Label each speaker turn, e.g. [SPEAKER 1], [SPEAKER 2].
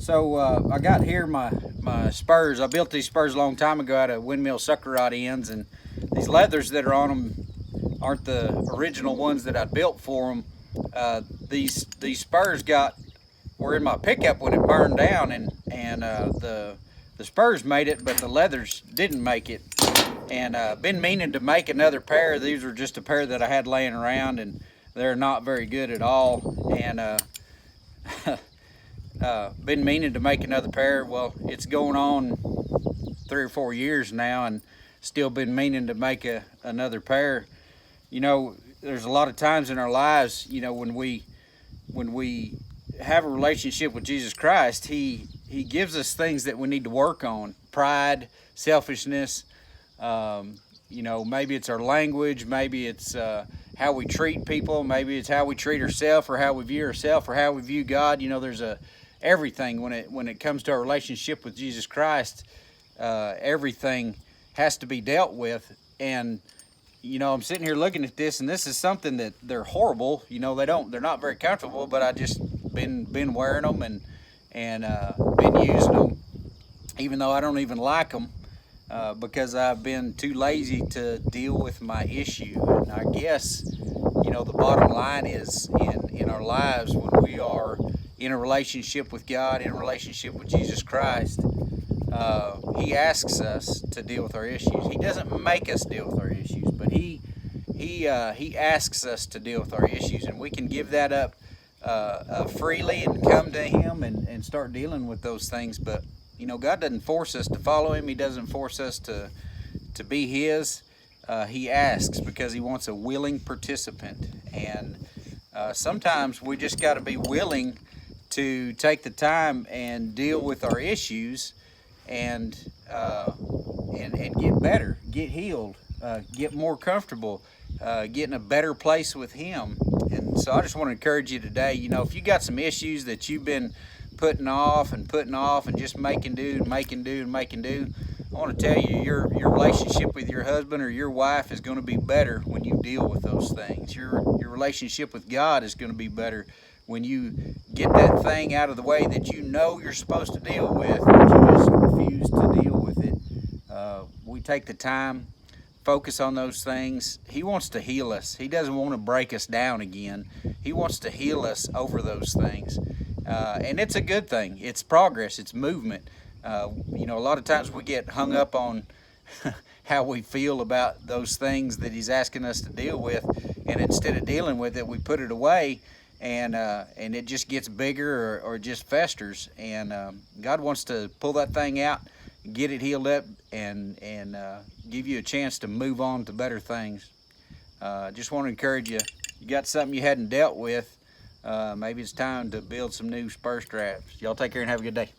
[SPEAKER 1] So I got here my spurs. I built these spurs a long time ago out of windmill sucker rod ends, and these leathers that are on them aren't the original ones that I built for them. These spurs were in my pickup when it burned down, and the spurs made it, but the leathers didn't make it. And been meaning to make another pair. These were just a pair that I had laying around, and they're not very good at all. And been meaning to make another pair. Well, it's going on 3 or 4 years now, and still been meaning to make another pair. You know, there's a lot of times in our lives, you know, when we have a relationship with Jesus Christ, He gives us things that we need to work on: pride, selfishness. You know, maybe it's our language, maybe it's how we treat people, maybe it's how we treat ourselves, or how we view ourselves, or how we view God. You know, there's everything when it comes to our relationship with Jesus Christ. Everything has to be dealt with. And you know, I'm sitting here looking at this, and this is something that they're horrible. You know, they're not very comfortable, but I just been wearing them and been using them, even though I don't even like them. Because I've been too lazy to deal with my issue. And I guess, you know, the bottom line is in our lives, when we are in a relationship with God, in a relationship with Jesus Christ, He asks us to deal with our issues. He doesn't make us deal with our issues, but He asks us to deal with our issues, and we can give that up freely and come to Him and start dealing with those things. But you know, God doesn't force us to follow Him. He doesn't force us to be His. He asks because He wants a willing participant. And sometimes we just got to be willing to take the time and deal with our issues and get better, get healed, get more comfortable, get in a better place with Him. And so I just want to encourage you today, you know, if you got some issues that you've been putting off and just making do, I want to tell you, your relationship with your husband or your wife is going to be better when you deal with those things. Your relationship with God is going to be better when you get that thing out of the way that you know you're supposed to deal with, but you just refuse to deal with it. We take the time, focus on those things. He wants to heal us. He doesn't want to break us down again. He wants to heal us over those things. And it's a good thing. It's progress. It's movement. You know, a lot of times we get hung up on how we feel about those things that He's asking us to deal with, and instead of dealing with it, we put it away, and it just gets bigger or just festers. And God wants to pull that thing out, get it healed up, and give you a chance to move on to better things. Just want to encourage you. You got something you hadn't dealt with. Maybe it's time to build some new spur straps. Y'all take care and have a good day.